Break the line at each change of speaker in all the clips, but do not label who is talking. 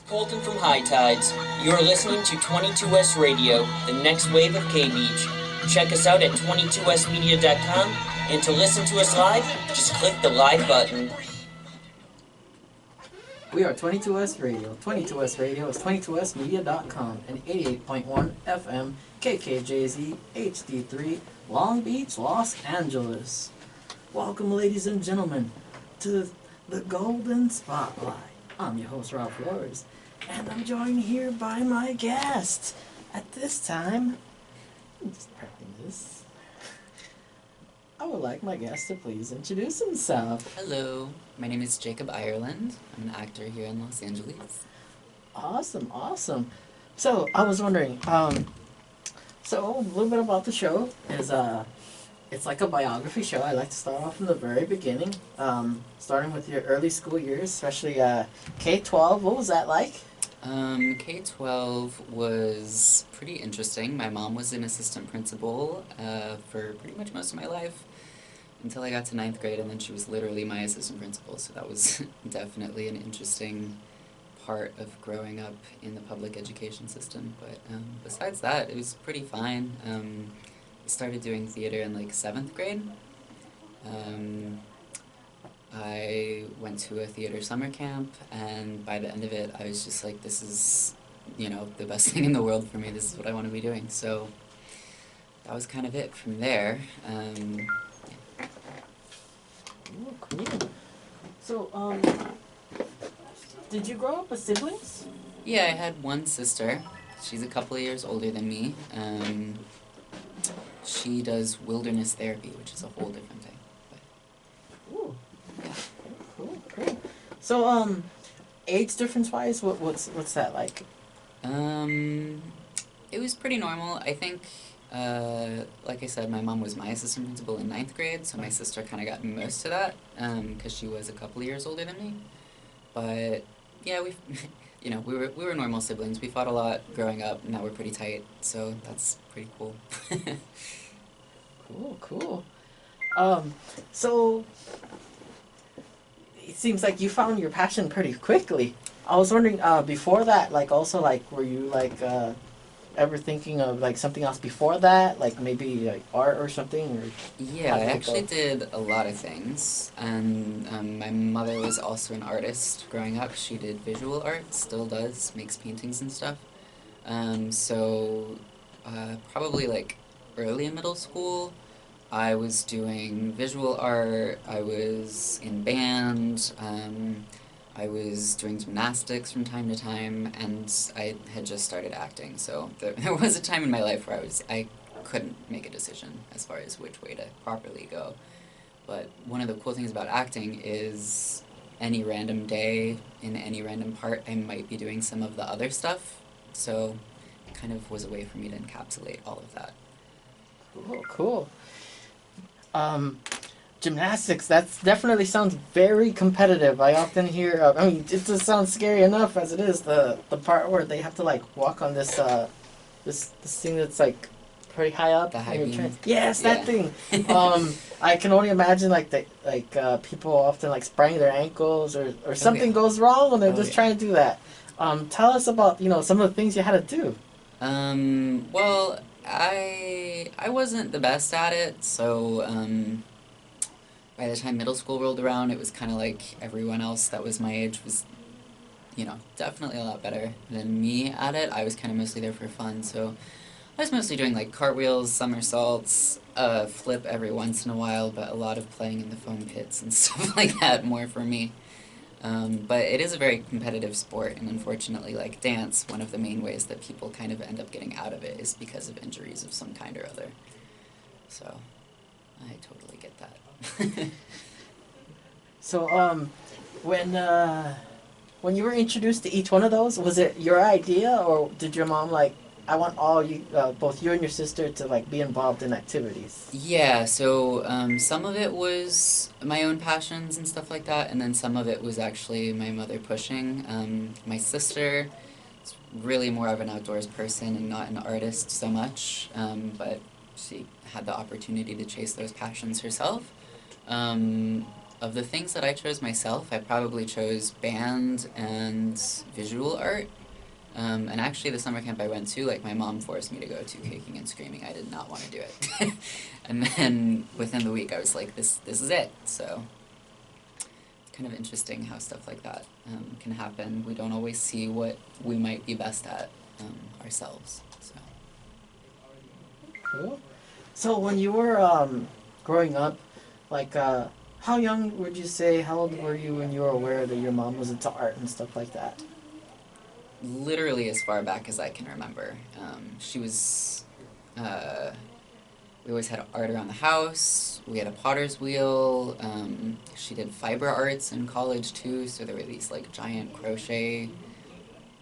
Colton from High Tides. You are listening to 22S Radio, the next wave of K-Beach. Check us out at 22smedia.com, and to listen to us live, just click the live button.
We are 22S Radio. 22S Radio is 22smedia.com and 88.1 FM KKJZ HD3 Long Beach, Los Angeles. Welcome, ladies and gentlemen, to the Golden Spotlight. I'm your host, Rob Flores, and I'm joined here by my guest. At this time, I'm just prepping this. I would like my guest to please introduce himself.
Hello, my name is Jacob Ireland. I'm an actor here in Los Angeles.
Awesome. So, I was wondering, so a little bit about the show is, it's like a biography show. I like to start off from the very beginning, starting with your early school years, especially K-12. What was that like?
K-12 was pretty interesting. My mom was an assistant principal for pretty much most of my life until I got to 9th grade, and then she was literally my assistant principal, so that was definitely an interesting part of growing up in the public education system. But besides that, it was pretty fine. I started doing theater in like 7th grade. I went to a theater summer camp, and by the end of it, I was just like, this is, the best thing in the world for me. This is what I want to be doing. So that was kind of it from there.
Cool. So, did you grow up with siblings?
Yeah, I had one sister. She's a couple of years older than me. She does wilderness therapy, which is a whole different thing. But,
Ooh. Yeah. Cool. So, age difference-wise, what's that like?
It was pretty normal. I think, like I said, my mom was my assistant principal in 9th grade, so my sister kind of got most of that, because she was a couple of years older than me. But, yeah, we were normal siblings. We fought a lot growing up, and now we're pretty tight, so that's pretty cool.
Cool. So it seems like you found your passion pretty quickly. I was wondering, before that, were you ever thinking of something else before that, like maybe art or something? Or
yeah, I actually did a lot of things, and my mother was also an artist growing up. She did visual art, still does, makes paintings and stuff. So probably early in middle school, I was doing visual art, I was in band, I was doing gymnastics from time to time, and I had just started acting. So there was a time in my life where I couldn't make a decision as far as which way to properly go. But one of the cool things about acting is any random day, in any random part, I might be doing some of the other stuff. So it kind of was a way for me to encapsulate all of that.
Cool. Gymnastics, that definitely sounds very competitive. I often hear, it just sounds scary enough as it is, the part where they have to walk on this thing that's pretty high up.
The high beam.
Yes, that thing. I can only imagine people often spraining their ankles or something goes wrong when they're just trying to do that. Tell us about some of the things you had to do.
Well, I wasn't the best at it, so by the time middle school rolled around, it was kind of like everyone else that was my age was, definitely a lot better than me at it. I was kind of mostly there for fun, so I was mostly doing cartwheels, somersaults, flip every once in a while, but a lot of playing in the foam pits and stuff like that more for me. But it is a very competitive sport, and unfortunately, dance, one of the main ways that people kind of end up getting out of it is because of injuries of some kind or other. So, I totally get that.
So, when you were introduced to each one of those, was it your idea, or did your mom I want all you, both you and your sister, to be involved in activities?
Yeah, so some of it was my own passions and stuff like that, and then some of it was actually my mother pushing. My sister is really more of an outdoors person and not an artist so much, but she had the opportunity to chase those passions herself. of the things that I chose myself, I probably chose band and visual art. And actually, the summer camp I went to, like, my mom forced me to go to, kicking and screaming. I did not want to do it. And then within the week, I was like, this is it. So it's kind of interesting how stuff like that can happen. We don't always see what we might be best at ourselves. So.
Cool. So when you were growing up, like, how young would you say, how old were you when you were aware that your mom was into art and stuff like that?
Literally as far back as I can remember. She was, we always had art around the house. We had a potter's wheel. She did fiber arts in college too, so there were these like giant crochet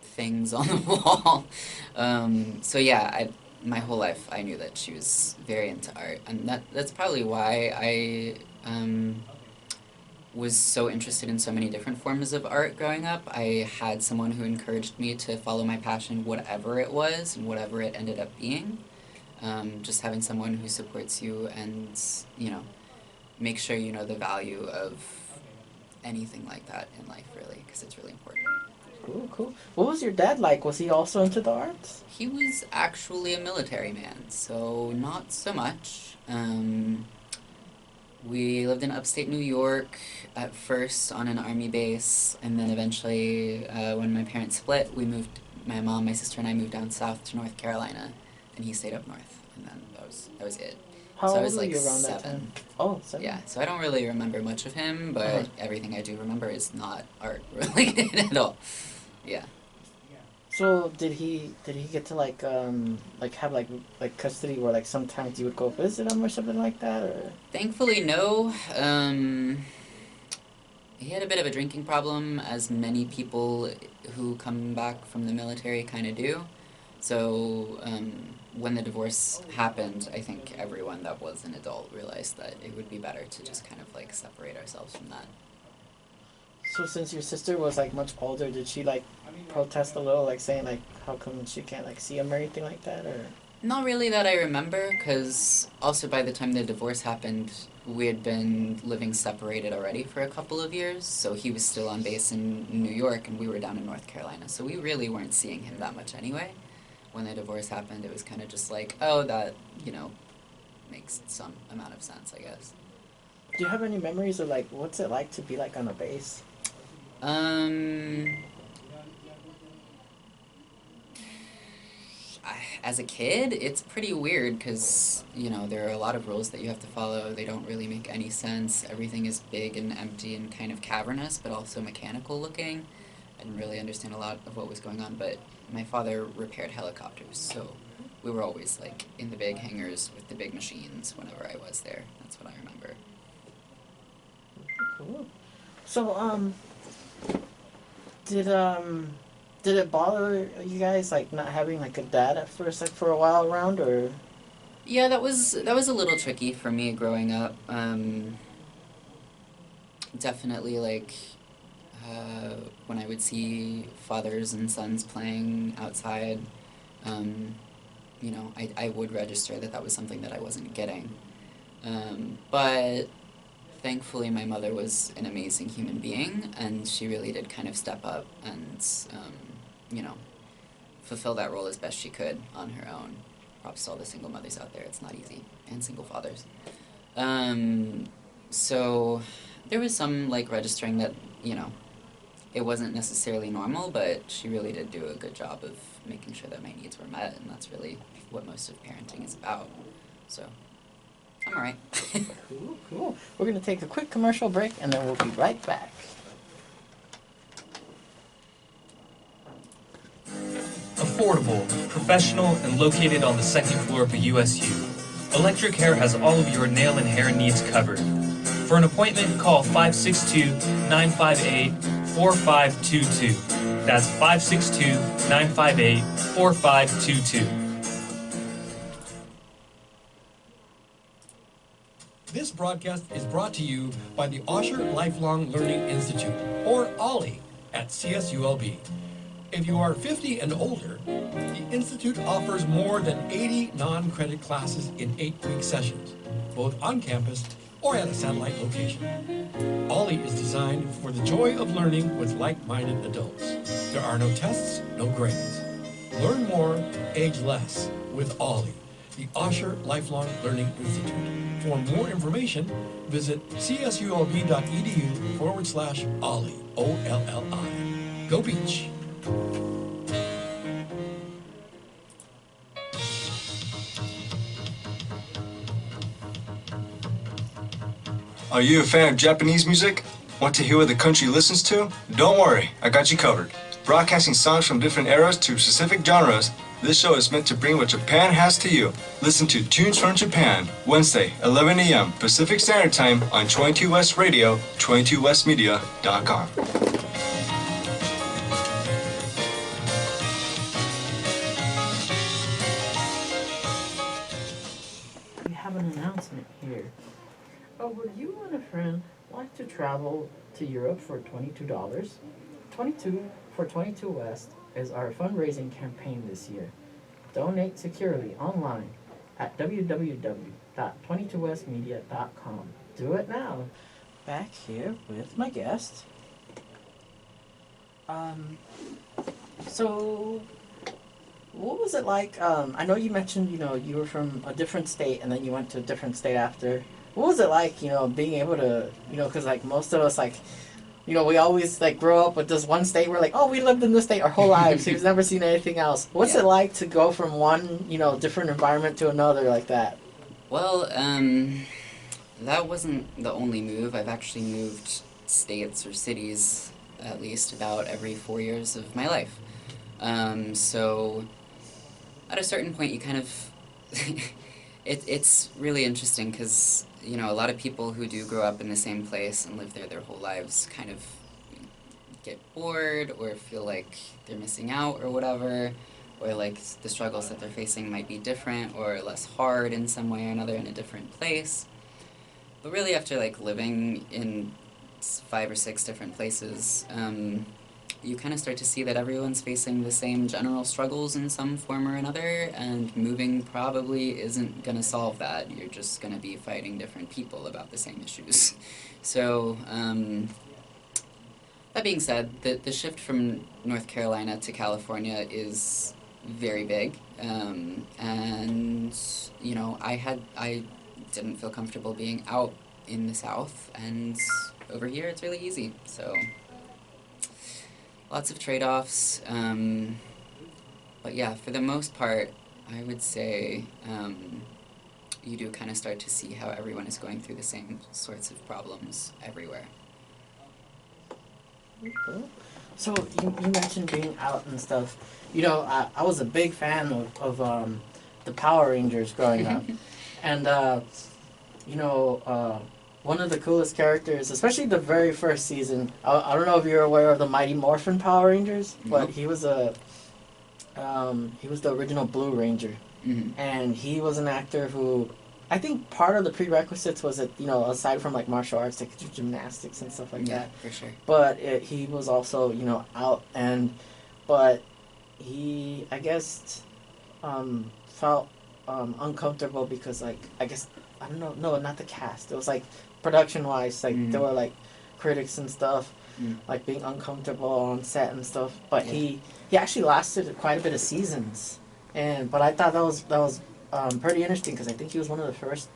things on the wall. So yeah, my whole life I knew that she was very into art, and that's probably why I was so interested in so many different forms of art growing up. I had someone who encouraged me to follow my passion, whatever it was and whatever it ended up being. Just having someone who supports you and, you know, make sure you know the value of anything like that in life, really, because it's really important.
Cool, cool. What was your dad like? Was he also into the arts?
He was actually a military man, so not so much. We lived in upstate New York at first on an army base, and then eventually, when my parents split, we moved. My mom, my sister, and I moved down south to North Carolina, and he stayed up north, and then that was it.
How
So I
old
was
were
like
you around that
7.
time? Oh, 7.
Yeah, so I don't really remember much of him, but
Uh-huh.
everything I do remember is not art related at all. Yeah.
So did he get to like have like custody where like sometimes you would go visit him or something like that, or?
Thankfully, no. He had a bit of a drinking problem, as many people who come back from the military kind of do. So when the divorce happened, I think everyone that was an adult realized that it would be better to just kind of like separate ourselves from that.
So since your sister was like much older, did she like protest a little, like saying like how come she can't like see him or anything like that, or?
Not really that I remember, because also by the time the divorce happened, we had been living separated already for a couple of years, so he was still on base in New York and we were down in North Carolina, so we really weren't seeing him that much anyway. When the divorce happened, it was kind of just like, oh, that, you know, makes some amount of sense, I guess.
Do you have any memories of like what's it like to be like on a base?
As a kid, it's pretty weird because, you know, there are a lot of rules that you have to follow. They don't really make any sense. Everything is big and empty and kind of cavernous, but also mechanical looking. I didn't really understand a lot of what was going on, but my father repaired helicopters, so we were always, like, in the big hangars with the big machines whenever I was there. That's what I remember.
Cool. So did it bother you guys like not having like a dad at first, like for a while around, or?
Yeah, that was a little tricky for me growing up. Definitely, like, when I would see fathers and sons playing outside, you know, I would register that was something that I wasn't getting. But thankfully, my mother was an amazing human being, and she really did kind of step up and, you know, fulfill that role as best she could on her own. Props to all the single mothers out there. It's not easy. And single fathers. So there was some, like, registering that, you know, it wasn't necessarily normal, but she really did do a good job of making sure that my needs were met, and that's really what most of parenting is about. So I'm alright.
Cool, cool. We're gonna take a quick commercial break and then we'll be right back.
Affordable, professional, and located on the second floor of the USU. Electric Hair has all of your nail and hair needs covered. For an appointment, call 562-958-4522. That's 562-958-4522.
This broadcast is brought to you by the Osher Lifelong Learning Institute, or OLLI, at CSULB. If you are 50 and older, the Institute offers more than 80 non-credit classes in 8-week sessions, both on campus or at a satellite location. Ollie is designed for the joy of learning with like-minded adults. There are no tests, no grades. Learn more, age less with Ollie, the Osher Lifelong Learning Institute. For more information, visit csulb.edu/Ollie, O-L-L-I. Go Beach!
Are you a fan of Japanese music? Want to hear what the country listens to? Don't worry, I got you covered. Broadcasting songs from different eras to specific genres, this show is meant to bring what Japan has to you. Listen to Tunes from Japan, Wednesday, 11 a.m. Pacific Standard Time on 22 West Radio, 22westmedia.com.
We have an announcement here. Would you and a friend like to travel to Europe for $22? 22 for 22 West is our fundraising campaign this year. Donate securely online at www.22westmedia.com. Do it now. Back here with my guest. So what was it like? I know you mentioned, you were from a different state and then you went to a different state after. What was it like, being able to, because like most of us, like, we always like grow up with this one state. We're like, oh, we lived in this state our whole lives. We've never seen anything else. What's it like to go from one, different environment to another like that?
Well, that wasn't the only move. I've actually moved states or cities at least about every 4 years of my life. So at a certain point you kind of it's really interesting because a lot of people who do grow up in the same place and live there their whole lives kind of get bored or feel like they're missing out or whatever, or like the struggles that they're facing might be different or less hard in some way or another in a different place. But really after like living in 5 or 6 different places, you kind of start to see that everyone's facing the same general struggles in some form or another, and moving probably isn't going to solve that. You're just going to be fighting different people about the same issues. So, that being said, the shift from North Carolina to California is very big, and, I didn't feel comfortable being out in the South, and over here it's really easy, so lots of trade-offs, but yeah, for the most part, I would say you do kind of start to see how everyone is going through the same sorts of problems everywhere.
Cool. So you mentioned being out and stuff. I was a big fan of the Power Rangers growing up, and one of the coolest characters, especially the very first season. I don't know if you're aware of the Mighty Morphin Power Rangers, but he was the original Blue Ranger, and he was an actor who, I think part of the prerequisites was that aside from like martial arts, they could do gymnastics and stuff like that.
For sure.
But he was also out, but he I guess felt uncomfortable because I don't know, no, not the cast. It was like production wise, there were like critics and stuff, like being uncomfortable on set and stuff. But he actually lasted quite a bit of seasons, but I thought that was pretty interesting because I think he was one of the first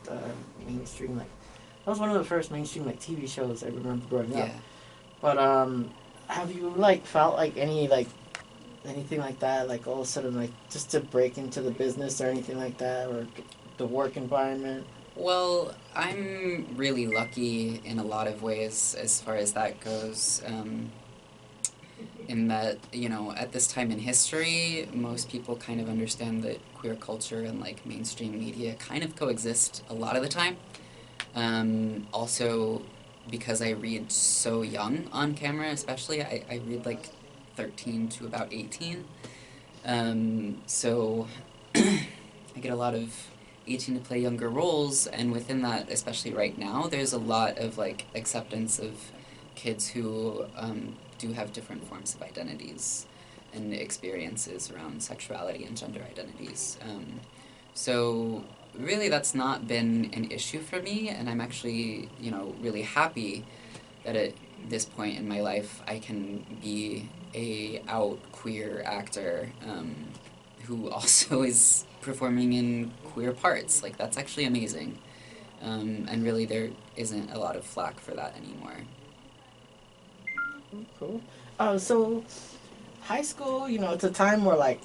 mainstream TV shows I remember growing up. But have you felt like anything like that, like all of a sudden just to break into the business or anything like that, or the work environment?
Well, I'm really lucky in a lot of ways as far as that goes, in that, at this time in history, most people kind of understand that queer culture and, mainstream media kind of coexist a lot of the time. Also, because I read so young on camera, especially, I read, 13 to about 18. So I get a lot of 18 to play younger roles, and within that, especially right now, there's a lot of acceptance of kids who do have different forms of identities and experiences around sexuality and gender identities. So really that's not been an issue for me, and I'm actually, really happy that at this point in my life I can be a out queer actor who also is performing in queer parts. Like, that's actually amazing. And really there isn't a lot of flack for that anymore.
Cool. So high school, it's a time where like,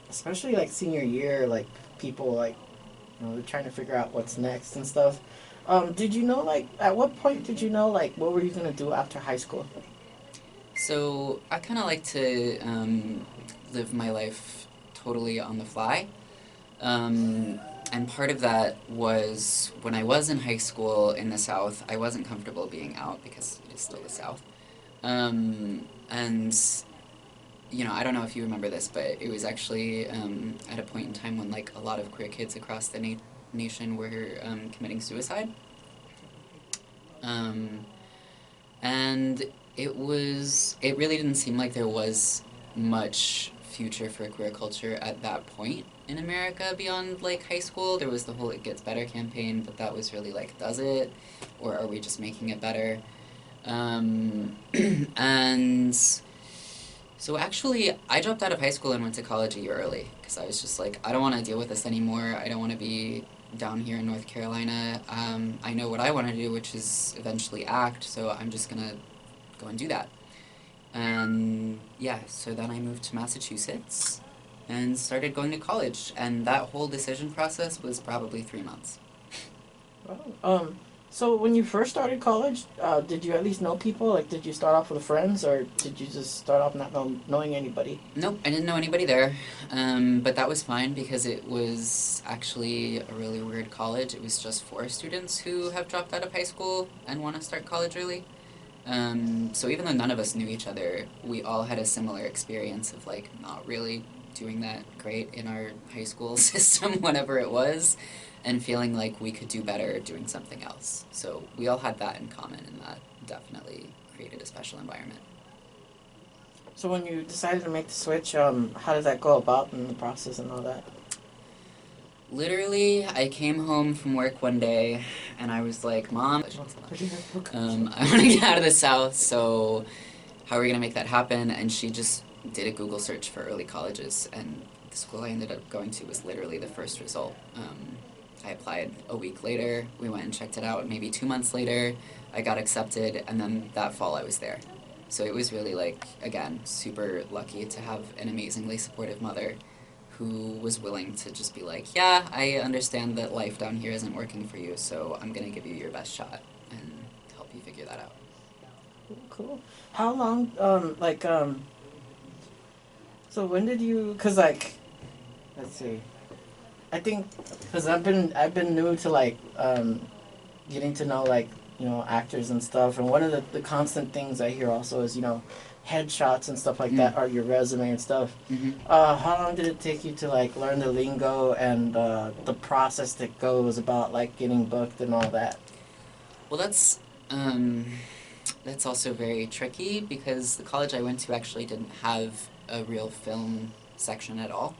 especially like senior year, like people like, they're trying to figure out what's next and stuff. Did you know like at what point did you know like what were you gonna do after high school?
So I kind of like to live my life totally on the fly. And part of that was when I was in high school in the South, I wasn't comfortable being out because it is still the South. And, I don't know if you remember this, but it was actually at a point in time when like a lot of queer kids across the nation were committing suicide. And it really didn't seem like there was much future for queer culture at that point in America beyond like high school. There was the whole It Gets Better campaign, but that was really like, does it? Or are we just making it better? And so actually I dropped out of high school and went to college a year early because I was just like, I don't want to deal with this anymore. I don't want to be down here in North Carolina. I know what I want to do, which is eventually act, so I'm just gonna go and do that. And yeah, so then I moved to Massachusetts and started going to college, and that whole decision process was probably 3 months.
Oh, so when you first started college, did you at least know people? Like, did you start off with friends, or did you just start off not knowing anybody?
Nope, I didn't know anybody there, but that was fine because it was actually a really weird college. It was just for students who have dropped out of high school and want to start college early. So even though none of us knew each other, we all had a similar experience of like not really doing that great in our high school system, whatever it was, and feeling like we could do better doing something else. So we all had that in common, and that definitely created a special environment.
So when you decided to make the switch, how did that go about in the process and all that?
Literally, I came home from work one day and I was like, Mom, I want to get out of the South, so how are we going to make that happen? And she just did a Google search for early colleges, and the school I ended up going to was literally the first result. I applied a week later, we went and checked it out. Maybe 2 months later, I got accepted, and then that fall I was there. So it was really like, again, super lucky to have an amazingly supportive mother who was willing to just be like, yeah, I understand that life down here isn't working for you, so I'm going to give you your best shot and help you figure that out.
Cool. How long, so when did you, cause like, let's see, I think, cause I've been new to like, getting to know like, actors and stuff, and one of the constant things I hear also is, headshots and stuff like that are your resume and stuff.
Mm-hmm.
How long did it take you to like learn the lingo and the process that goes about like getting booked and all that?
Well, that's also very tricky because the college I went to actually didn't have a real film section at all.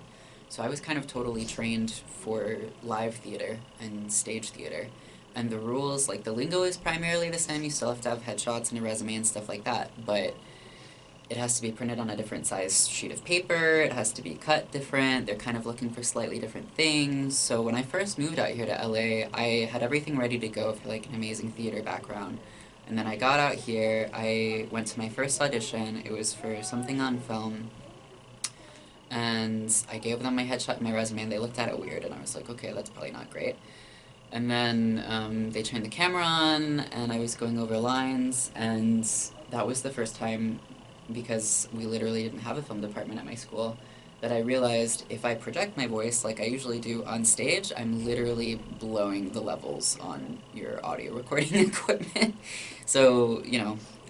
So I was kind of totally trained for live theater and stage theater. And the rules, like the lingo is primarily the same. You still have to have headshots and a resume and stuff like that. But it has to be printed on a different size sheet of paper. It has to be cut different. They're kind of looking for slightly different things. So when I first moved out here to LA, I had everything ready to go for like an amazing theater background. And then I got out here, I went to my first audition. It was for something on film. And I gave them my headshot and my resume, and they looked at it weird, and I was like, okay, that's probably not great. And then they turned the camera on, and I was going over lines, and that was the first time, because we literally didn't have a film department at my school, that I realized if I project my voice like I usually do on stage, I'm literally blowing the levels on your audio recording equipment. So,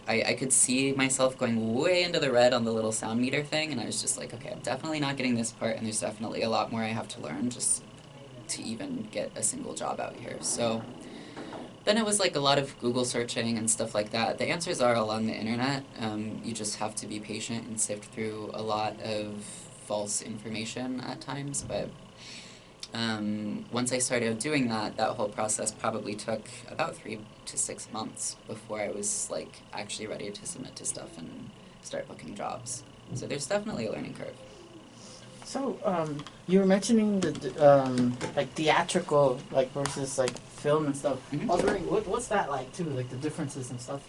I could see myself going way into the red on the little sound meter thing, and I was just like, okay, I'm definitely not getting this part, and there's definitely a lot more I have to learn just to even get a single job out here. So then it was like a lot of Google searching and stuff like that. The answers are all on the internet. You just have to be patient and sift through a lot of false information at times. But Once I started doing that, that whole process probably took about 3 to 6 months before I was like actually ready to submit to stuff and start booking jobs. So there's definitely a learning curve.
So, you were mentioning the like theatrical like versus like film and stuff.
Mhm.
I was wondering what's that like too, like the differences and stuff.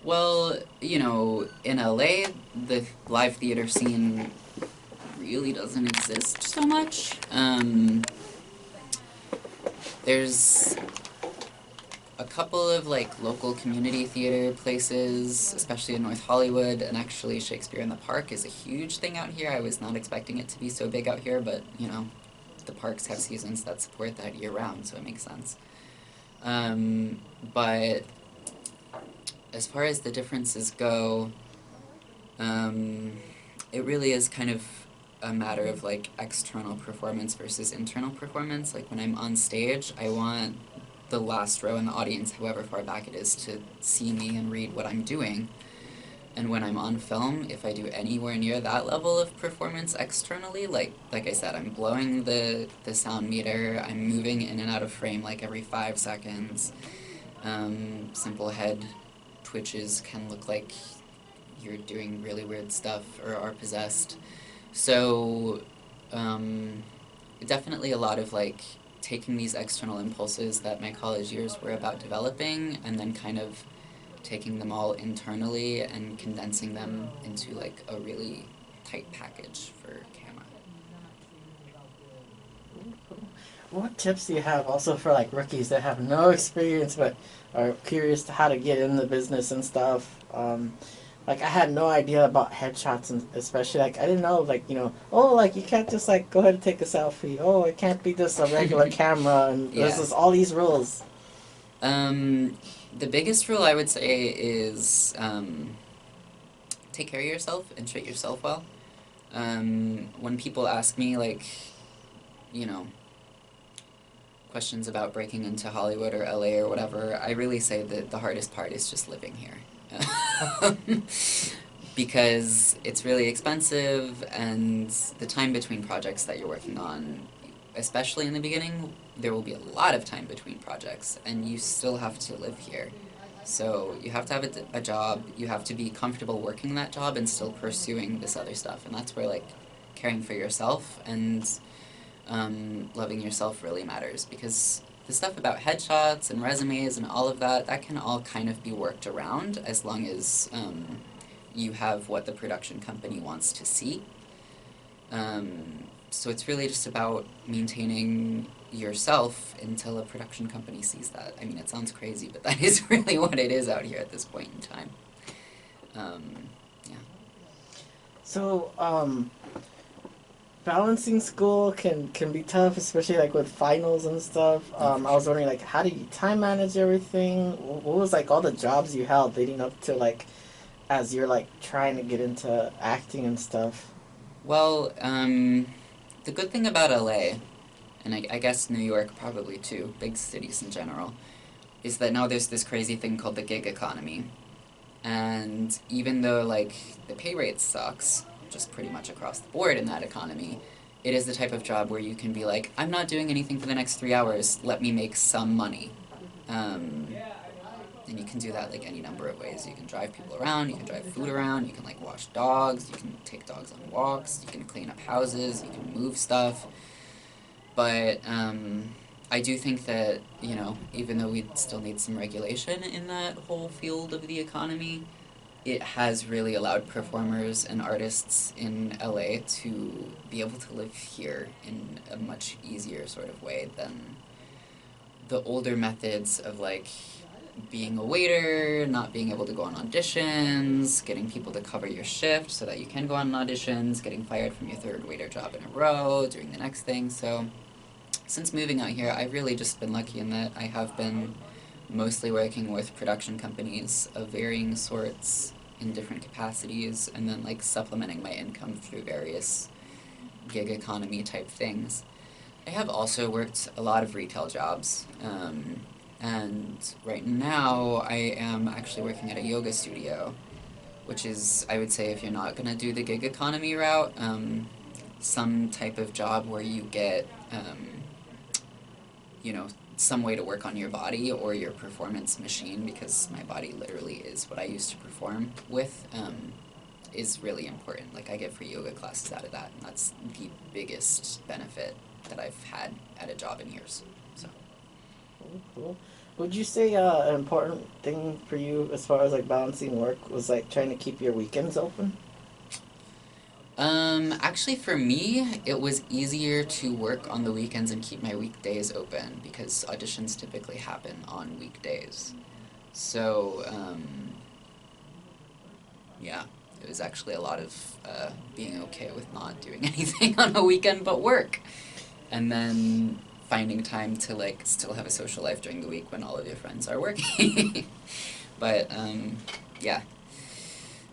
Well, you know, in LA, the live theater scene really doesn't exist so much. There's a couple of like local community theater places, especially in North Hollywood, and actually Shakespeare in the Park is a huge thing out here. I was not expecting it to be so big out here, but you know, the parks have seasons that support that year round, so it makes sense. But as far as the differences go, it really is kind of a matter of like external performance versus internal performance. Like when I'm on stage, I want the last row in the audience, however far back it is, to see me and read what I'm doing. And when I'm on film, if I do anywhere near that level of performance externally, like I said, I'm blowing the sound meter, I'm moving in and out of frame like every 5 seconds. Simple head twitches can look like you're doing really weird stuff or are possessed. So definitely a lot of like taking these external impulses that my college years were about developing and then kind of taking them all internally and condensing them into like a really tight package for camera.
What tips do you have also for like rookies that have no experience but are curious to how to get in the business and stuff? Like I had no idea about headshots and especially like I didn't know like oh like you can't just like go ahead and take a selfie. Oh, it can't be just a regular camera and
Yeah.
there's just all these rules.
The biggest rule I would say is take care of yourself and treat yourself well. When people ask me like, you know, questions about breaking into Hollywood or LA or whatever, I really say that the hardest part is just living here. Because it's really expensive and the time between projects that you're working on, especially in the beginning, there will be a lot of time between projects and you still have to live here. So you have to have a job, you have to be comfortable working that job and still pursuing this other stuff. And that's where like caring for yourself and loving yourself really matters, because the stuff about headshots and resumes and all of that, that can all kind of be worked around as long as you have what the production company wants to see. So it's really just about maintaining yourself until a production company sees that. I mean, it sounds crazy, but that is really what it is out here at this point in time. Yeah.
So balancing school can be tough, especially like with finals and stuff. I was wondering like how do you time manage everything? What was like all the jobs you held leading up to like as you're like trying to get into acting and stuff?
Well, the good thing about LA, and I guess New York probably too, big cities in general, is that now there's this crazy thing called the gig economy. And even though like the pay rate sucks, just pretty much across the board in that economy, it is the type of job where you can be like, I'm not doing anything for the next 3 hours, let me make some money. And you can do that like any number of ways. You can drive people around, you can drive food around, you can like wash dogs, you can take dogs on walks, you can clean up houses, you can move stuff. But I do think that, you know, even though we still need some regulation in that whole field of the economy, it has really allowed performers and artists in LA to be able to live here in a much easier sort of way than the older methods of like being a waiter, not being able to go on auditions, getting people to cover your shift so that you can go on auditions, getting fired from your third waiter job in a row, doing the next thing. So since moving out here, I've really just been lucky in that I have been mostly working with production companies of varying sorts in different capacities, and then like supplementing my income through various gig economy type things. I have also worked a lot of retail jobs, and right now I am actually working at a yoga studio, which is, I would say, if you're not gonna do the gig economy route, some type of job where you get some way to work on your body or your performance machine, because my body literally is what I used to perform with, is really important. Like, I get free yoga classes out of that, and that's the biggest benefit that I've had at a job in years. So.
Cool. Would you say an important thing for you as far as like balancing work was like trying to keep your weekends open?
Actually for me, it was easier to work on the weekends and keep my weekdays open because auditions typically happen on weekdays. So, yeah, it was actually a lot of being okay with not doing anything on a weekend but work. And then finding time to like still have a social life during the week when all of your friends are working. But, yeah,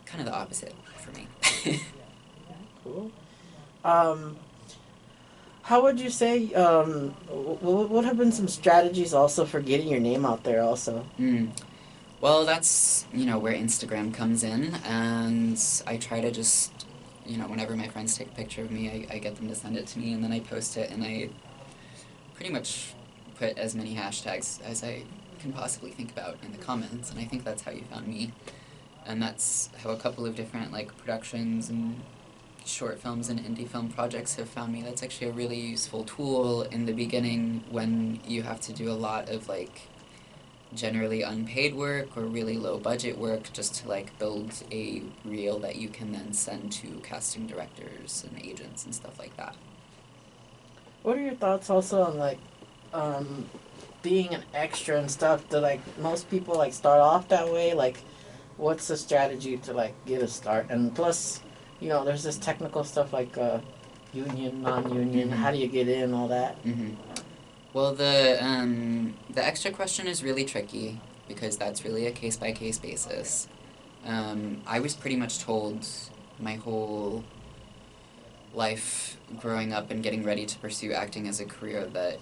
kind of the opposite for me.
Cool. How would you say, what have been some strategies also for getting your name out there also?
Well, that's, where Instagram comes in, and I try to just, whenever my friends take a picture of me, I get them to send it to me, and then I post it, and I pretty much put as many hashtags as I can possibly think about in the comments, and I think that's how you found me. And that's how a couple of different, like, productions and short films and indie film projects have found me. That's actually a really useful tool in the beginning when you have to do a lot of, like, generally unpaid work or really low budget work just to like build a reel that you can then send to casting directors and agents and stuff like that.
What are your thoughts also on like being an extra and stuff? Do like most people like start off that way? Like what's the strategy to like get a start? And plus, there's this technical stuff like union, non-union, how do you get in, all that?
Well, the extra question is really tricky because that's really a case-by-case basis. I was pretty much told my whole life growing up and getting ready to pursue acting as a career that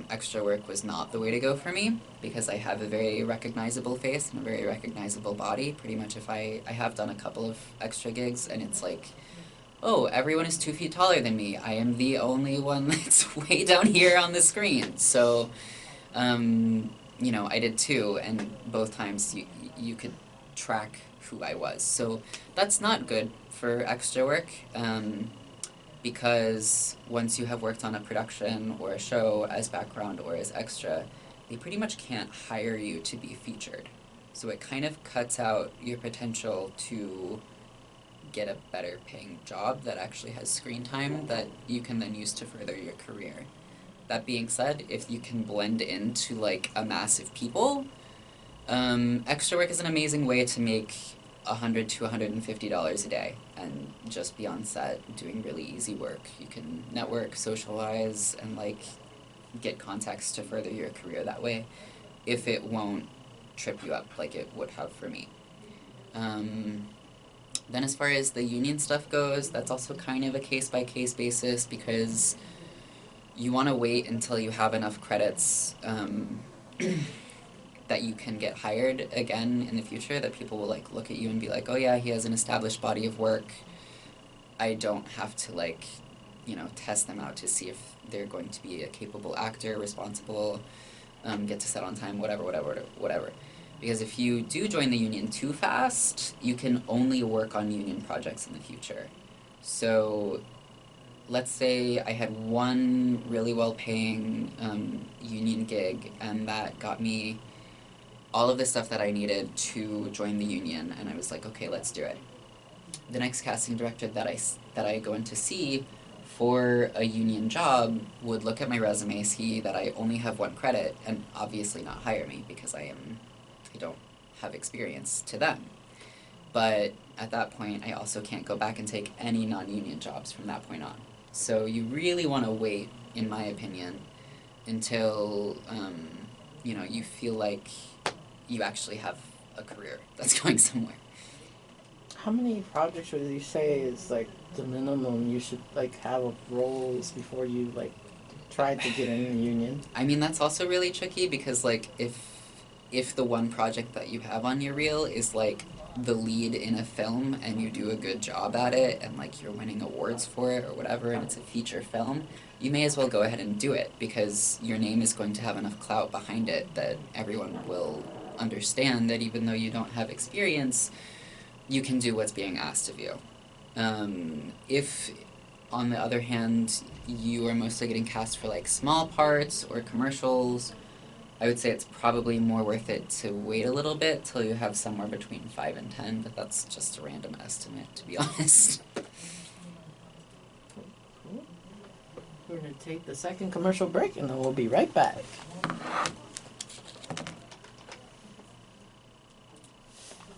extra work was not the way to go for me because I have a very recognizable face and a very recognizable body. Pretty much if I have done a couple of extra gigs and it's like, oh, everyone is 2 feet taller than me. I am the only one that's way down here on the screen. So, I did too, and both times you could track who I was. So that's not good for extra work, because once you have worked on a production or a show as background or as extra, they pretty much can't hire you to be featured. So it kind of cuts out your potential to get a better paying job that actually has screen time that you can then use to further your career. That being said, if you can blend into like a mass of people, extra work is an amazing way to make $100 to $150 a day and just be on set doing really easy work. You can network, socialize, and like get contacts to further your career that way if it won't trip you up like it would have for me. Then as far as the union stuff goes, that's also kind of a case-by-case basis because you want to wait until you have enough credits that you can get hired again in the future, that people will like look at you and be like, oh yeah, he has an established body of work. I don't have to test them out to see if they're going to be a capable actor, responsible, get to set on time, whatever. Because if you do join the union too fast, you can only work on union projects in the future. So let's say I had one really well-paying union gig, and that got me all of the stuff that I needed to join the union, and I was like, okay, let's do it. The next casting director that I go in to see for a union job would look at my resume, see that I only have one credit, and obviously not hire me because I don't have experience to them. But at that point, I also can't go back and take any non-union jobs from that point on. So you really want to wait, in my opinion, until you feel like you actually have a career that's going somewhere.
How many projects would you say is like the minimum you should like have of roles before you like try to get in the union?
I mean, that's also really tricky because like if if the one project that you have on your reel is like the lead in a film and you do a good job at it and like you're winning awards for it or whatever and it's a feature film, you may as well go ahead and do it because your name is going to have enough clout behind it that everyone will understand that even though you don't have experience, you can do what's being asked of you. If, on the other hand, you are mostly getting cast for like small parts or commercials, I would say it's probably more worth it to wait a little bit till you have somewhere between 5 and 10, but that's just a random estimate, to be honest.
Cool. We're going to take the second commercial break and then we'll be right back.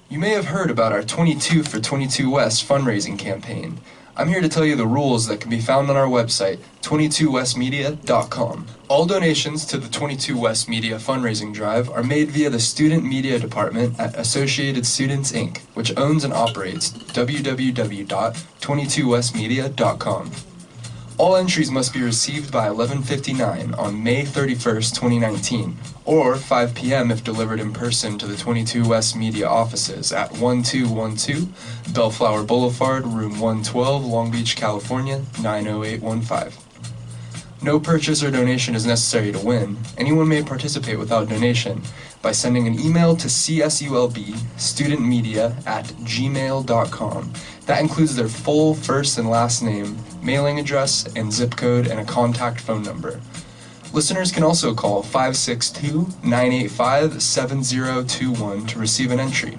You may have heard about our 22 for 22 West fundraising campaign. I'm here to tell you the rules that can be found on our website, 22westmedia.com. All donations to the 22 West Media fundraising drive are made via the Student Media Department at Associated Students, Inc., which owns and operates www.22westmedia.com. All entries must be received by 11:59 on May 31st, 2019, or 5 p.m. if delivered in person to the 22 West Media offices at 1212 Bellflower Boulevard, Room 112, Long Beach, California, 90815. No purchase or donation is necessary to win. Anyone may participate without donation by sending an email to csulbstudentmedia@gmail.com. That includes their full first and last name, mailing address, and zip code, and a contact phone number. Listeners can also call 562-985-7021 to receive an entry.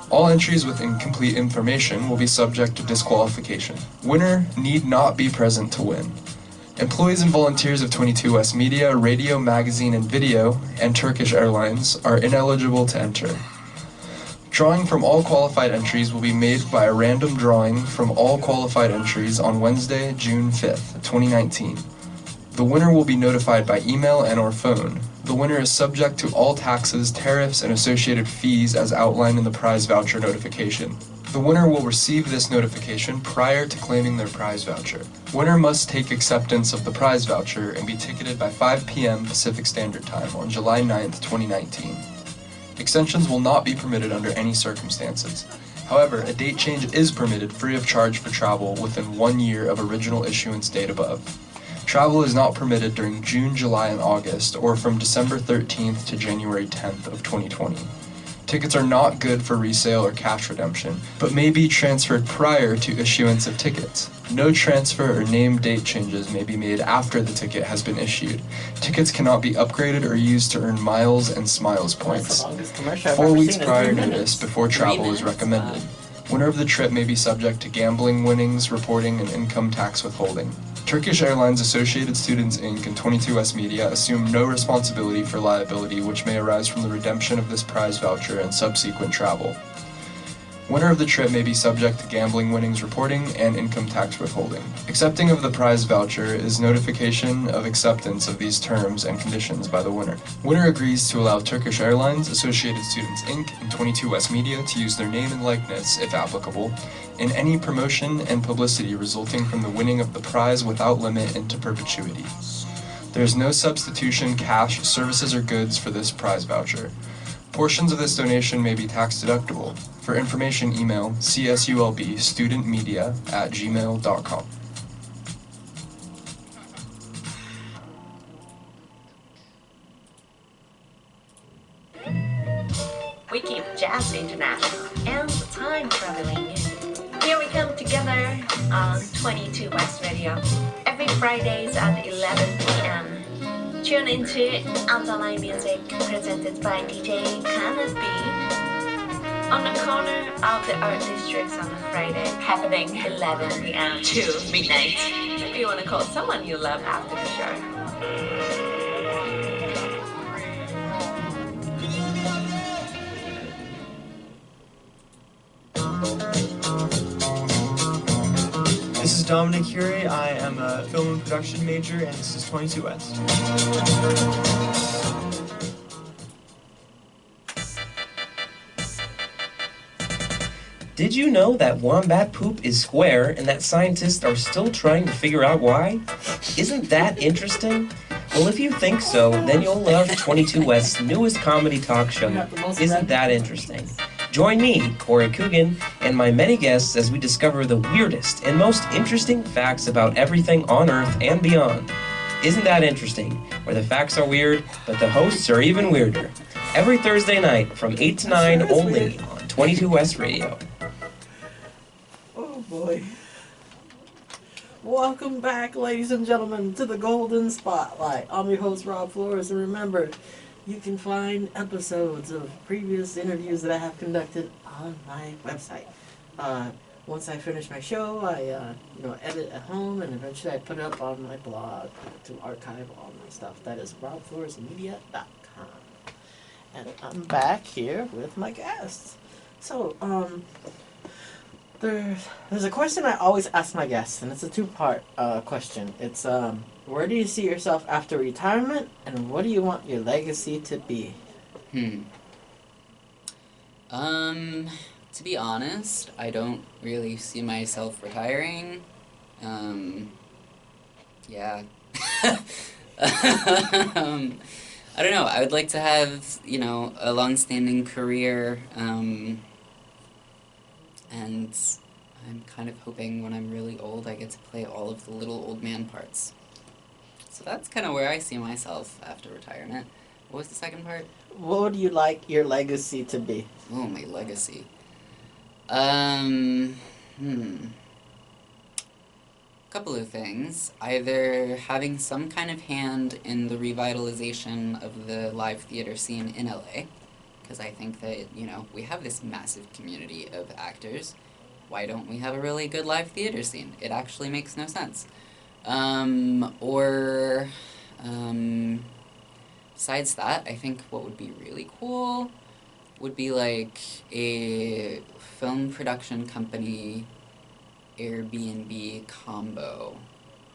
All entries with incomplete information will be subject to disqualification. Winner need not be present to win. Employees and volunteers of 22 West Media, radio, magazine, and video, and Turkish Airlines are ineligible to enter. Drawing from all qualified entries will be made by a random drawing from all qualified entries on Wednesday, June 5th, 2019. The winner will be notified by email and/or phone. The winner is subject to all taxes, tariffs, and associated fees as outlined in the prize voucher notification. The winner will receive this notification prior to claiming their prize voucher. Winner must take acceptance of the prize voucher and be ticketed by 5 p.m. Pacific Standard Time on July 9th, 2019. Extensions will not be permitted under any circumstances. However, a date change is permitted free of charge for travel within 1 year of original issuance date above. Travel is not permitted during June, July, and August, or from December 13th to January 10th of 2020. Tickets are not good for resale or cash redemption, but may be transferred prior to issuance of tickets. No transfer or name date changes may be made after the ticket has been issued. Tickets cannot be upgraded or used to earn miles and smiles points. 4 weeks prior notice before travel is recommended. Winner of the trip may be subject to gambling winnings, reporting, and income tax withholding. Turkish Airlines, Associated Students, Inc. and 22 West Media assume no responsibility for liability which may arise from the redemption of this prize voucher and subsequent travel. Winner of the trip may be subject to gambling winnings reporting and income tax withholding. Accepting of the prize voucher is notification of acceptance of these terms and conditions by the winner. Winner agrees to allow Turkish Airlines, Associated Students, Inc. and 22 West Media to use their name and likeness, if applicable, in any promotion and publicity resulting from the winning of the prize without limit into perpetuity. There is no substitution, cash, services, or goods for this prize voucher. Portions of this donation may be tax deductible. For information, email csulbstudentmedia@gmail.com.
We keep jazz international and time traveling. Here we come together on 22 West Radio every Fridays at 11 p.m. Tune into Underline Music presented by DJ Kenneth B on the corner of the art districts on a Friday, happening 11 p.m. to midnight. If you want to call someone you love after the show.
This is Dominic Curie. I am a film and production major, and this is 22 West.
Did you know that wombat poop is square and that scientists are still trying to figure out why? Isn't that interesting? Well, if you think so, then you'll love 22 West's newest comedy talk show, Isn't That Interesting? Join me, Corey Coogan, and my many guests as we discover the weirdest and most interesting facts about everything on Earth and beyond. Isn't That Interesting? Where the facts are weird, but the hosts are even weirder. Every Thursday night from 8 to 9 only on 22 West Radio.
Oh boy. Welcome back, ladies and gentlemen, to the Golden Spotlight. I'm your host, Rob Flores, and remember, you can find episodes of previous interviews that I have conducted on my website. Once I finish my show, I edit at home, and eventually I put it up on my blog to archive all my stuff. That is robfloresmedia.com. And I'm back here with my guests. So, there's a question I always ask my guests, and it's a two-part question. It's, where do you see yourself after retirement, and what do you want your legacy to be?
To be honest, I don't really see myself retiring. Yeah. I don't know, I would like to have, a long-standing career, and I'm kind of hoping when I'm really old I get to play all of the little old man parts. So that's kind of where I see myself after retirement. What was the second part?
What would you like your legacy to be?
Oh, my legacy. Couple of things. Either having some kind of hand in the revitalization of the live theater scene in LA, because I think that, we have this massive community of actors. Why don't we have a really good live theater scene? It actually makes no sense. Besides that, I think what would be really cool would be like a film production company Airbnb combo.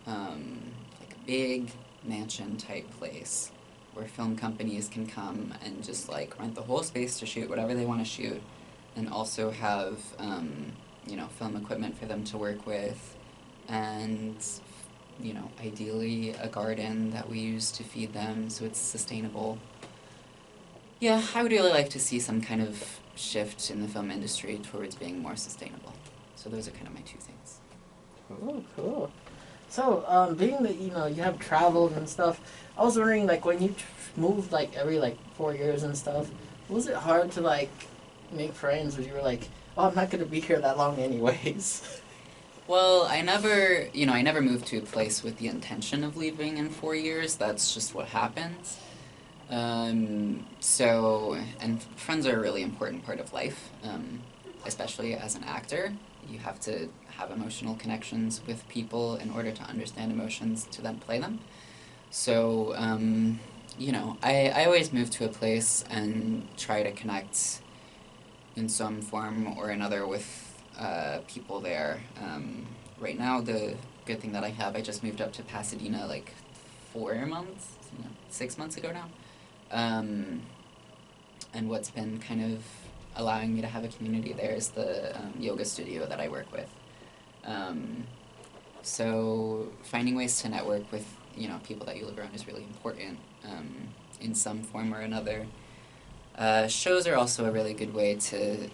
Like a big mansion type place where film companies can come and just like rent the whole space to shoot whatever they want to shoot, and also have film equipment for them to work with, and ideally a garden that we use to feed them so it's sustainable. Yeah, I would really like to see some kind of shift in the film industry towards being more sustainable. So those are kind of my two things.
Cool. So, being that, you have traveled and stuff, I was wondering, like, when you moved, like, every, 4 years and stuff, was it hard to, make friends, or you were like, oh, I'm not going to be here that long anyways?
Well, I never moved to a place with the intention of leaving in 4 years. That's just what happens. And friends are a really important part of life, especially as an actor. You have to have emotional connections with people in order to understand emotions to then play them. So, I always move to a place and try to connect in some form or another with people there. Right now, the good thing that I have, I just moved up to Pasadena 6 months ago now. And what's been kind of allowing me to have a community there is the yoga studio that I work with. So finding ways to network with people that you live around is really important in some form or another. Shows are also a really good way to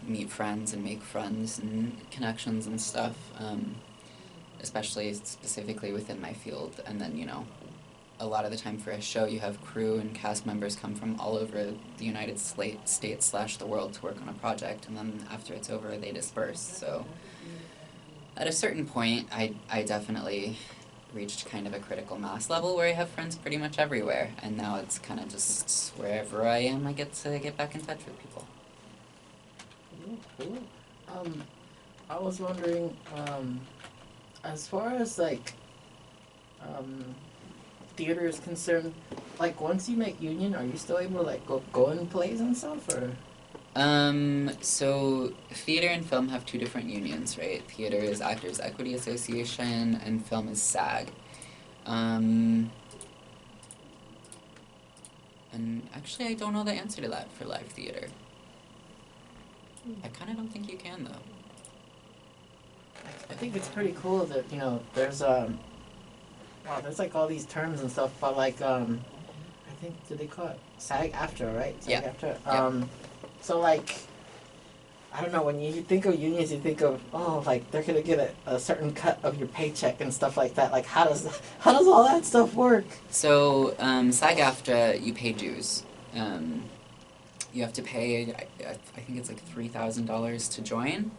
meet friends and make friends and connections and stuff, especially specifically within my field. And then a lot of the time for a show, you have crew and cast members come from all over the United States / the world to work on a project, and then after it's over, they disperse. So at a certain point, I definitely reached kind of a critical mass level where I have friends pretty much everywhere, and now it's kind of just wherever I am, I get to get back in touch with people.
Cool. I was wondering, as far as theater is concerned, once you make union, are you still able to go in plays and stuff, or?
So theater and film have two different unions, right? Theater is Actors Equity Association, and film is SAG. And actually, I don't know the answer to that for live theater. I kind of don't think you can, though.
I think it's pretty cool that, there's, wow, there's like all these terms and stuff, but like I think do they call it SAG-AFTRA, right? SAG-AFTRA.
Yeah.
So like I don't know, when you think of unions, you think of, oh, like they're gonna get a certain cut of your paycheck and stuff like that. Like how does all that stuff work?
So SAG-AFTRA, you pay dues. You have to pay, I think it's like $3,000 to join,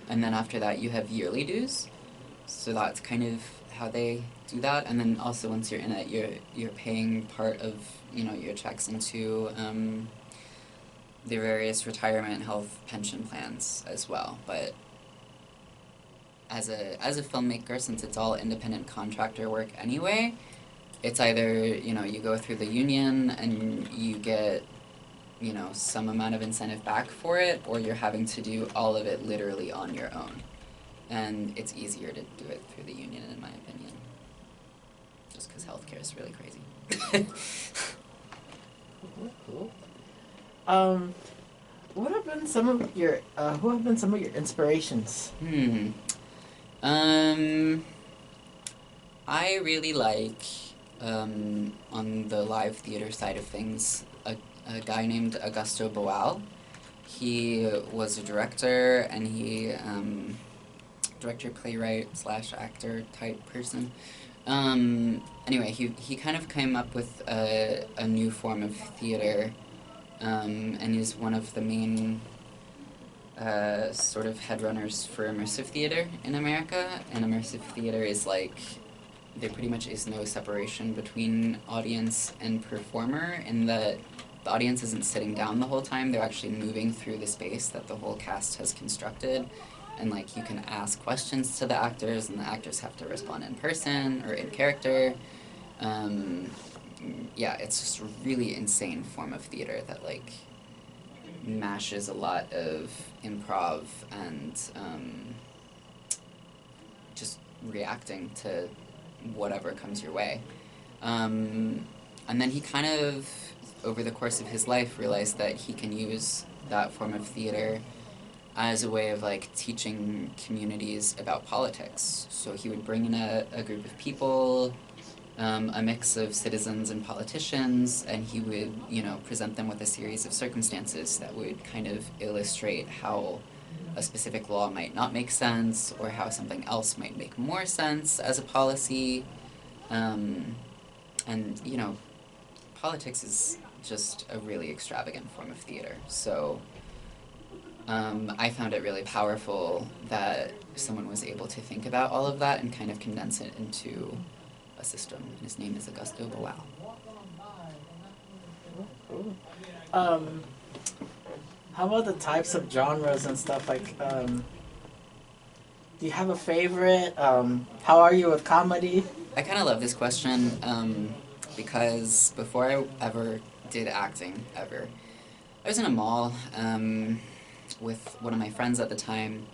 and then after that you have yearly dues. So that's kind of how they do that. And then also once you're in it, you're paying part of your checks into the various retirement and health pension plans as well. But as a filmmaker, since it's all independent contractor work anyway, it's either you go through the union and you get some amount of incentive back for it, or you're having to do all of it literally on your own. And it's easier to do it through the union, in my opinion, just because healthcare is really crazy.
Cool. What have been some of your who have been some of your inspirations?
I really like on the live theater side of things a guy named Augusto Boal. He was a director, and he director, playwright / actor type person. Anyway, he kind of came up with a new form of theater, and he's one of the main sort of headrunners for immersive theater in America. And immersive theater is like, there pretty much is no separation between audience and performer, in that the audience isn't sitting down the whole time, they're actually moving through the space that the whole cast has constructed. And like you can ask questions to the actors, and the actors have to respond in person or in character. Yeah, it's just a really insane form of theater that like mashes a lot of improv and just reacting to whatever comes your way. And then he kind of, over the course of his life, realized that he can use that form of theater as a way of like teaching communities about politics. So he would bring in a group of people, a mix of citizens and politicians, and he would, present them with a series of circumstances that would kind of illustrate how a specific law might not make sense, or how something else might make more sense as a policy. And, politics is just a really extravagant form of theater. So I found it really powerful that someone was able to think about all of that and kind of condense it into a system. His name is Augusto Boal.
Cool. How about the types of genres and stuff? Like, do you have a favorite? How are you with comedy?
I kind of love this question because before I ever did acting, I was in a mall with one of my friends at the time,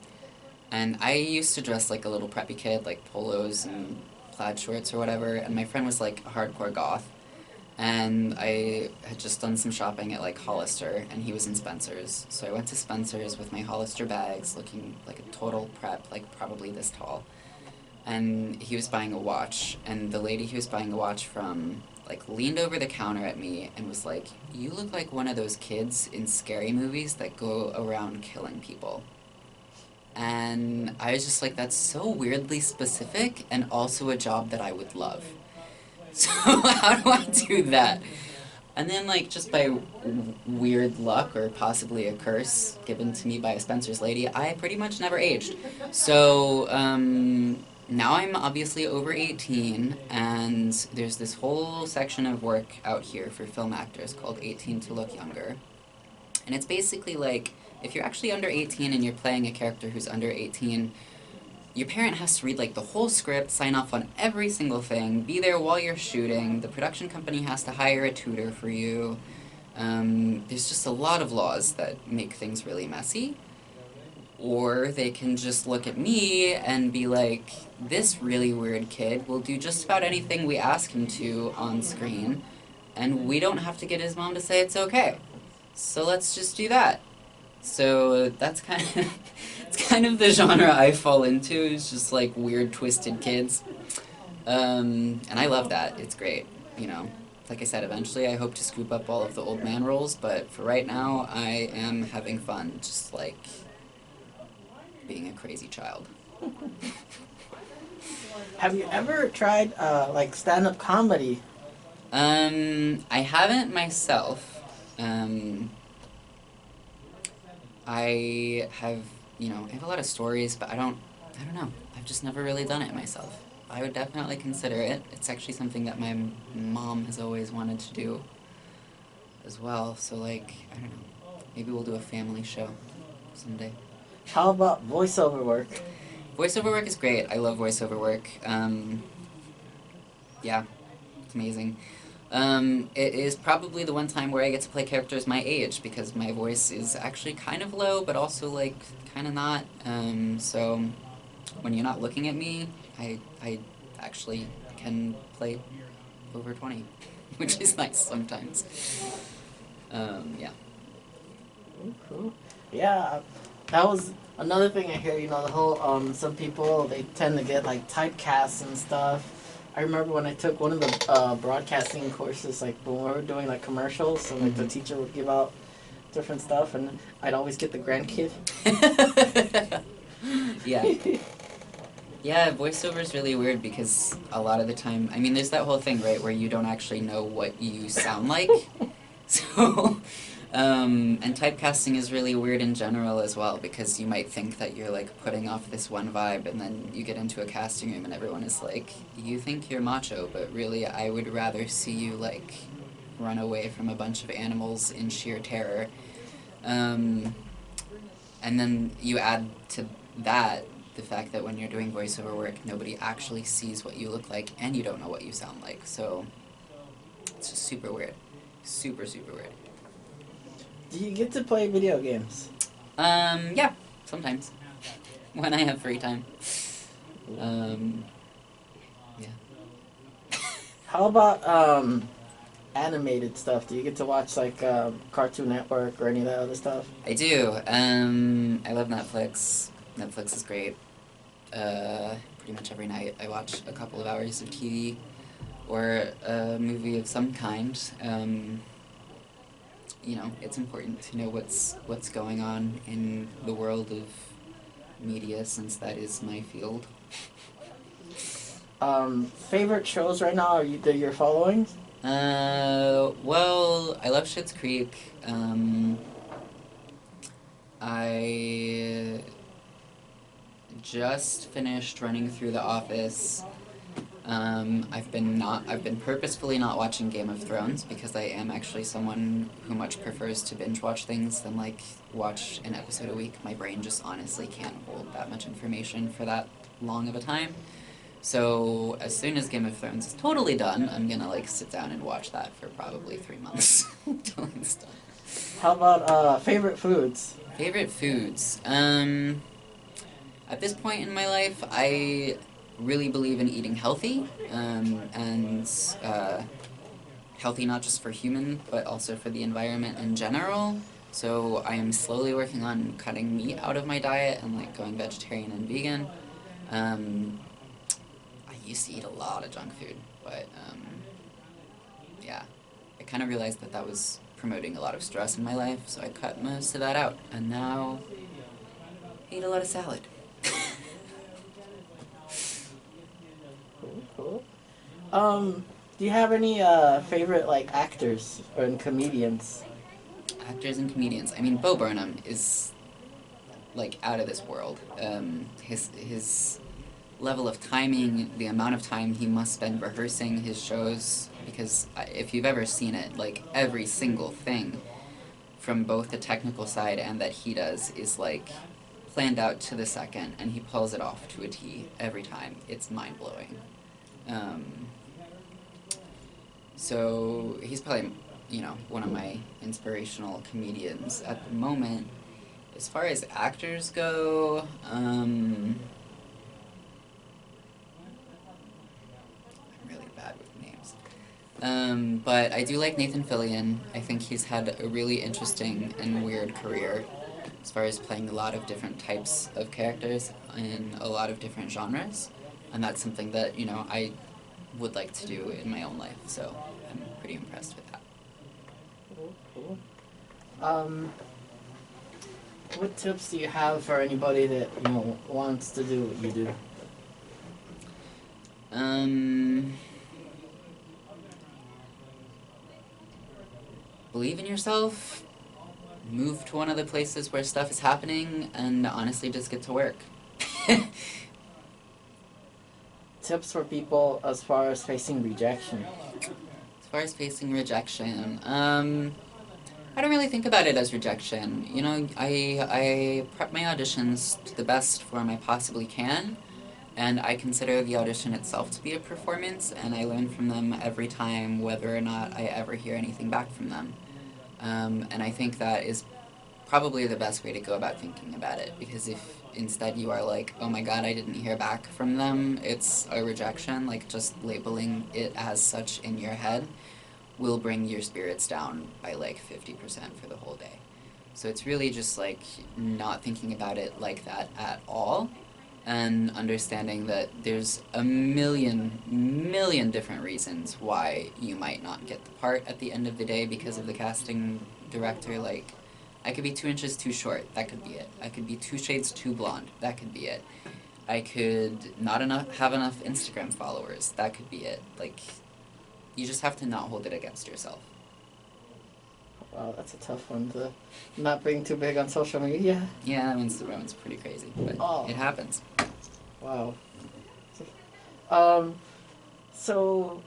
and I used to dress like a little preppy kid, like polos and plaid shorts or whatever, and my friend was like a hardcore goth, and I had just done some shopping at like Hollister, and he was in Spencer's, so I went to Spencer's with my Hollister bags, looking like a total prep, like probably this tall, and he was buying a watch, and the lady he was buying a watch from like leaned over the counter at me and was like, "You look like one of those kids in scary movies that go around killing people." And I was just like, that's so weirdly specific, and also a job that I would love. So how do I do that? And then like just by weird luck, or possibly a curse given to me by a Spencer's lady, I pretty much never aged. So now I'm obviously over 18, and there's this whole section of work out here for film actors called 18 to Look Younger. And it's basically like, if you're actually under 18 and you're playing a character who's under 18, your parent has to read like the whole script, sign off on every single thing, be there while you're shooting, the production company has to hire a tutor for you. There's just a lot of laws that make things really messy. Or they can just look at me and be like, this really weird kid will do just about anything we ask him to on screen, and we don't have to get his mom to say it's okay. So let's just do that. So that's it's kind of the genre I fall into, is just like weird, twisted kids. And I love that. It's great, you know. Like I said, eventually I hope to scoop up all of the old man roles, but for right now, I am having fun, just like being a crazy child.
Have you ever tried like stand-up comedy?
I haven't myself. I have, I have a lot of stories, but I don't know. I've just never really done it myself. I would definitely consider it. It's actually something that my mom has always wanted to do as well. So, like, I don't know. Maybe we'll do a family show someday.
How about voiceover work?
Voiceover work is great. I love voiceover work. Yeah, it's amazing. It is probably the one time where I get to play characters my age, because my voice is actually kind of low, but also, like, kind of not. So when you're not looking at me, I actually can play over 20, which is nice sometimes. Yeah.
Cool. Yeah, that was another thing I hear. The whole some people, they tend to get like typecasts and stuff. I remember when I took one of the broadcasting courses, like when we were doing like commercials, so like the teacher would give out different stuff, and I'd always get the grandkid.
Yeah. Yeah, voiceover is really weird because a lot of the time, I mean, there's that whole thing, right, where you don't actually know what you sound like. So, and typecasting is really weird in general as well, because you might think that you're, like, putting off this one vibe, and then you get into a casting room and everyone is like, you think you're macho, but really I would rather see you, like, run away from a bunch of animals in sheer terror. And then you add to that the fact that when you're doing voiceover work, nobody actually sees what you look like, and you don't know what you sound like, so it's just super weird. Super, super weird.
Do you get to play video games?
Yeah, sometimes. When I have free time. Yeah.
How about animated stuff? Do you get to watch like Cartoon Network or any of that other stuff?
I do. I love Netflix. Netflix is great. Pretty much every night I watch a couple of hours of TV or a movie of some kind. It's important to know what's going on in the world of media, since that is my field.
Favorite shows right now that you're following?
Well, I love Schitt's Creek. I just finished running through The Office. I've been purposefully not watching Game of Thrones, because I am actually someone who much prefers to binge watch things than like watch an episode a week. My brain just honestly can't hold that much information for that long of a time. So as soon as Game of Thrones is totally done, I'm gonna like sit down and watch that for probably 3 months until it's done.
How about favorite foods?
Favorite foods. At this point in my life, I really believe in eating healthy, and healthy not just for human, but also for the environment in general. So I am slowly working on cutting meat out of my diet and like going vegetarian and vegan. I used to eat a lot of junk food, but yeah, I kind of realized that was promoting a lot of stress in my life, so I cut most of that out, and now I eat a lot of salad.
Cool. Do you have any favorite like actors and comedians?
Actors and comedians. I mean, Bo Burnham is like out of this world. His level of timing, the amount of time he must spend rehearsing his shows, because if you've ever seen it, like every single thing from both the technical side and that he does is like planned out to the second, and he pulls it off to a T every time. It's mind-blowing. So he's probably, one of my inspirational comedians at the moment. As far as actors go, I'm really bad with names. But I do like Nathan Fillion. I think he's had a really interesting and weird career as far as playing a lot of different types of characters in a lot of different genres. And that's something that, I would like to do in my own life. So I'm pretty impressed with that.
Cool. What tips do you have for anybody that wants to do what you do?
Believe in yourself. Move to one of the places where stuff is happening, and honestly, just get to work.
Tips for people as far as facing rejection.
As far as facing rejection, I don't really think about it as rejection. You know, I prep my auditions to the best form I possibly can, and I consider the audition itself to be a performance, and I learn from them every time, whether or not I ever hear anything back from them. And I think that is probably the best way to go about thinking about it, because if instead you are like, oh my god, I didn't hear back from them, it's a rejection, like just labeling it as such in your head will bring your spirits down by like 50% for the whole day. So it's really just like not thinking about it like that at all, and understanding that there's a million different reasons why you might not get the part at the end of the day because of the casting director. Like, I could be 2 inches too short, that could be it. I could be 2 shades too blonde, that could be it. I could not have enough Instagram followers, that could be it. Like, you just have to not hold it against yourself.
Wow, that's a tough one to not being too big on social media.
Yeah, that one's pretty crazy, but it happens.
Wow. So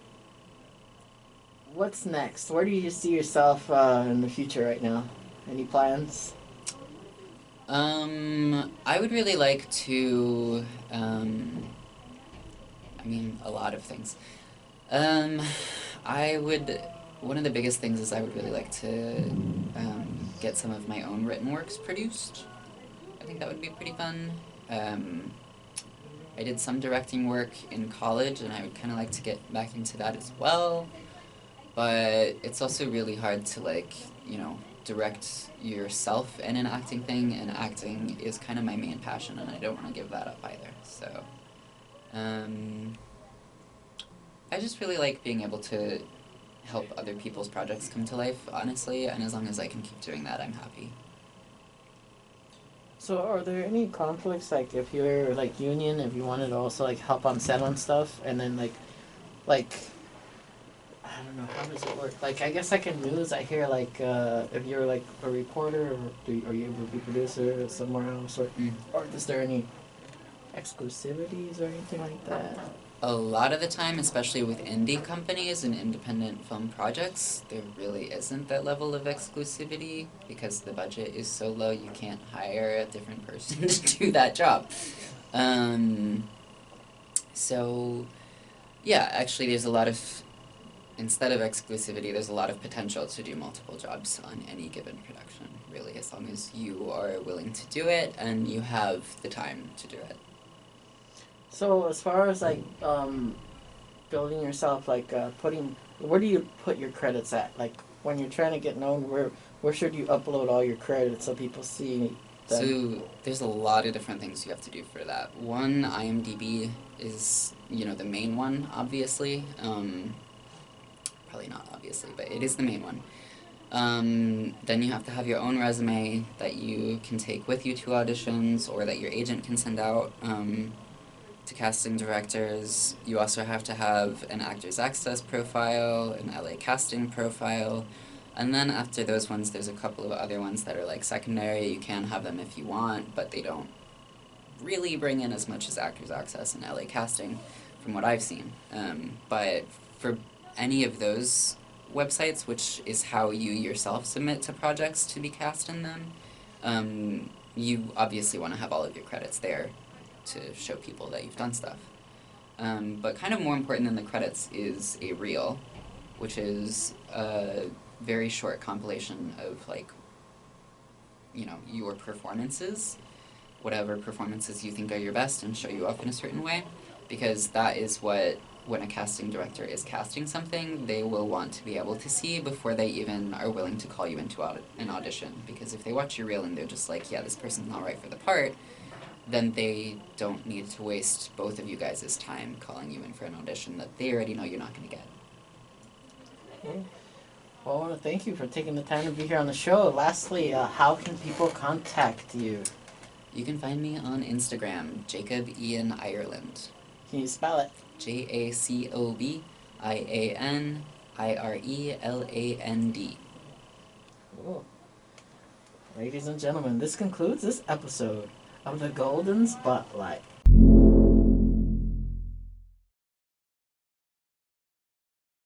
what's next? Where do you see yourself in the future right now? Any plans?
I would really like to, a lot of things. One of the biggest things is I would really like to get some of my own written works produced. I think that would be pretty fun. I did some directing work in college, and I would kind of like to get back into that as well. But it's also really hard to, like, direct yourself in an acting thing, and acting is kind of my main passion, and I don't want to give that up either. So, I just really like being able to help other people's projects come to life, honestly, and as long as I can keep doing that, I'm happy.
So are there any conflicts, like if you're like union, if you wanted to also like help on set on stuff, and then like I don't know, how does it work? Like, I guess like in news I hear like if you're like a reporter, or are you able to be a producer somewhere else, or is there any exclusivities or anything like that?
A lot of the time, especially with indie companies and independent film projects, there really isn't that level of exclusivity because the budget is so low you can't hire a different person to do that job. So, yeah, actually there's a lot of, instead of exclusivity, there's a lot of potential to do multiple jobs on any given production, really, as long as you are willing to do it and you have the time to do it.
So as far as like building yourself, like where do you put your credits at? Like when you're trying to get known, where should you upload all your credits so people see them?
So there's a lot of different things you have to do for that. One, IMDb is, the main one, obviously. Probably not obviously, but it is the main one. Then you have to have your own resume that you can take with you to auditions, or that your agent can send out to casting directors. You also have to have an Actors Access profile, an LA casting profile, and then after those ones there's a couple of other ones that are like secondary. You can have them if you want, but they don't really bring in as much as Actors Access and LA casting from what I've seen. But for any of those websites, which is how you yourself submit to projects to be cast in them, you obviously want to have all of your credits there to show people that you've done stuff. But kind of more important than the credits is a reel, which is a very short compilation of, like, your performances, whatever performances you think are your best, and show you off in a certain way, because that is what, when a casting director is casting something, they will want to be able to see before they even are willing to call you into an audition. Because if they watch your reel and they're just like, yeah, this person's not right for the part, then they don't need to waste both of you guys' time calling you in for an audition that they already know you're not going to get.
Well, I want to thank you for taking the time to be here on the show. Lastly, how can people contact you?
You can find me on Instagram, Jacob Ian Ireland.
Can you spell it?
JACOBIANIRELAND.
Cool. Ladies and gentlemen, this concludes this episode of the Golden Spotlight.